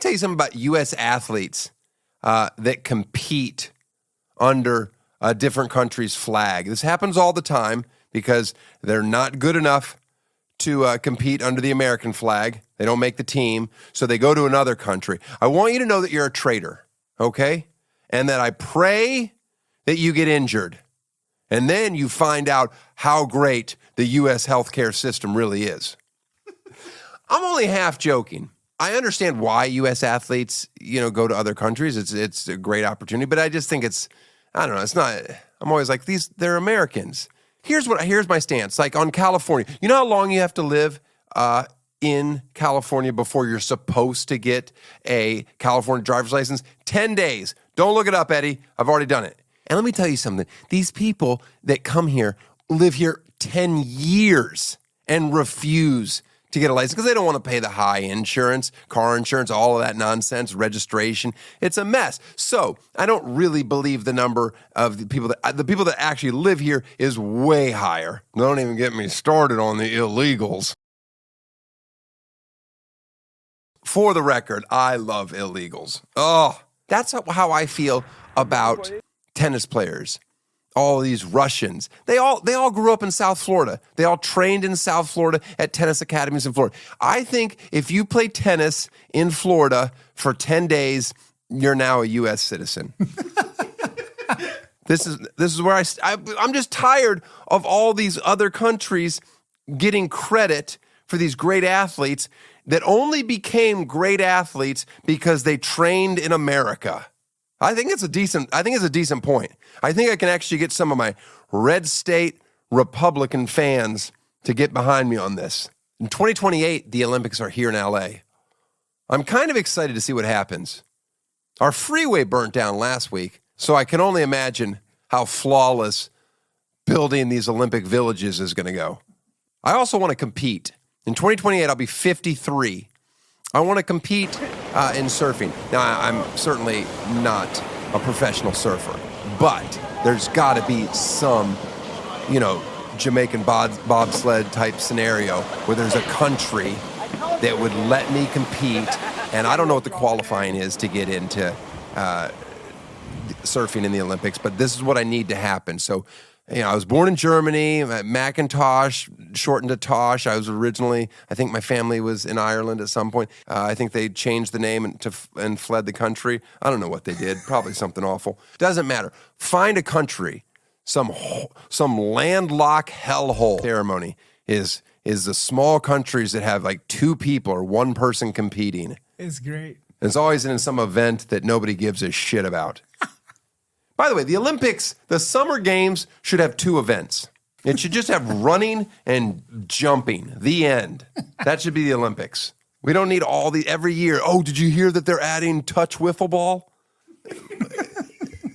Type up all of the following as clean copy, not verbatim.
tell you something about U.S. athletes that compete under a different country's flag. This happens all the time because they're not good enough to compete under the American flag. They don't make the team, so they go to another country. I want you to know that you're a traitor, okay? And that I pray that you get injured. And then you find out how great the U.S. healthcare system really is. I'm only half joking. I understand why U.S. athletes, go to other countries. It's a great opportunity, but I just think I don't know, it's not, I'm always like, they're Americans. Here's my stance. Like on California, you know how long you have to live in California before you're supposed to get a California driver's license? 10 days. Don't look it up, Eddie. I've already done it. And let me tell you something. These people that come here live here 10 years and refuse to get a license because they don't want to pay the high insurance, car insurance, all of that nonsense, registration. It's a mess. So I don't really believe the number of the people that actually live here is way higher. Don't even get me started on the illegals. For the record, I love illegals. Oh, that's how I feel about tennis players. All these Russians, they all grew up in South Florida. They all trained in South Florida at tennis academies in Florida. I think if you play tennis in Florida for 10 days, you're now a U.S. citizen. This is where I'm just tired of all these other countries getting credit for these great athletes that only became great athletes because they trained in America. I think it's a decent point. I think I can actually get some of my red state Republican fans to get behind me on this. In 2028, the Olympics are here in LA. I'm kind of excited to see what happens. Our freeway burnt down last week, so I can only imagine how flawless building these Olympic villages is going to go. I also want to compete. In 2028, I'll be 53. I want to compete in surfing. Now, I'm certainly not a professional surfer, but there's got to be some, Jamaican bobsled type scenario where there's a country that would let me compete. And I don't know what the qualifying is to get into surfing in the Olympics, but this is what I need to happen. So, I was born in Germany, Macintosh, shortened to Tosh. I was originally, I think my family was in Ireland at some point. I think they changed the name and fled the country. I don't know what they did. Probably something awful. Doesn't matter. Find a country. Some landlocked hellhole ceremony is the small countries that have like two people or one person competing. It's great. It's always in some event that nobody gives a shit about. By the way, the Olympics, the Summer Games should have two events. It should just have running and jumping. The end. That should be the Olympics. We don't need every year. Oh, did you hear that they're adding touch wiffle ball?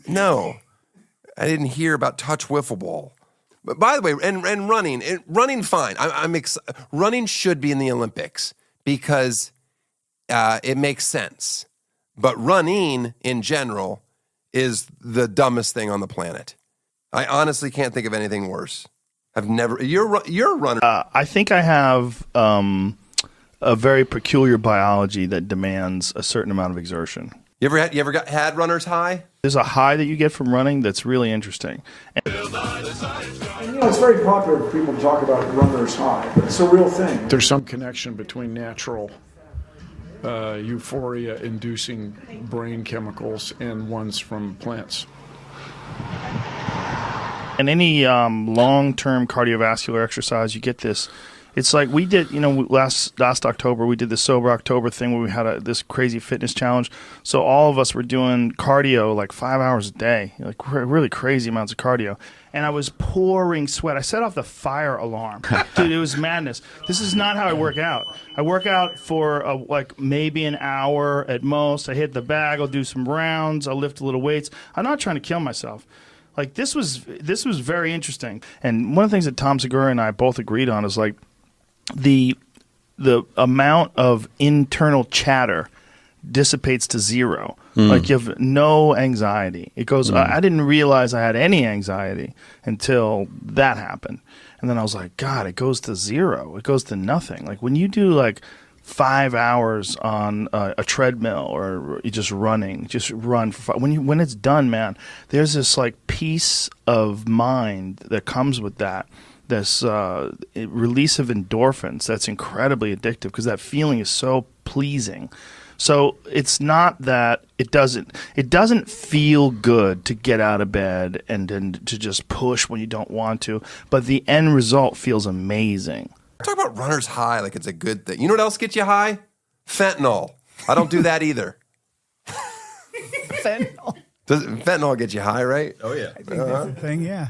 No, I didn't hear about touch wiffle ball. But by the way, and running fine. Running should be in the Olympics because it makes sense. But running in general is the dumbest thing on the planet. I honestly can't think of anything worse. You're a runner. I think I have a very peculiar biology that demands a certain amount of exertion. You ever had runner's high? There's a high that you get from running that's really interesting. And it's very popular for people to talk about runner's high, but it's a real thing. There's some connection between natural euphoria-inducing brain chemicals and ones from plants. And any long-term cardiovascular exercise, you get this. It's like we did, last October, we did the Sober October thing where we had this crazy fitness challenge. So all of us were doing cardio like 5 hours a day, like really crazy amounts of cardio. And I was pouring sweat. I set off the fire alarm. Dude, it was madness. This is not how I work out. I work out for maybe an hour at most. I hit the bag. I'll do some rounds. I'll lift a little weights. I'm not trying to kill myself. Like this was very interesting. And one of the things that Tom Segura and I both agreed on is like the amount of internal chatter dissipates to zero. Like you have no anxiety. It goes, I didn't realize I had any anxiety until that happened. And then I was like, God, it goes to zero. It goes to nothing. Like when you do like 5 hours on a treadmill or just running, just run for when it's done, man, there's this like peace of mind that comes with that. This release of endorphins that's incredibly addictive because that feeling is so pleasing. So it's not that it doesn't feel good to get out of bed and to just push when you don't want to, but the end result feels amazing. Talk about runner's high like it's a good thing. You know what else gets you high? Fentanyl. I don't do that either. Fentanyl. Does fentanyl get you high, right? Oh, yeah. I think that's the thing, yeah.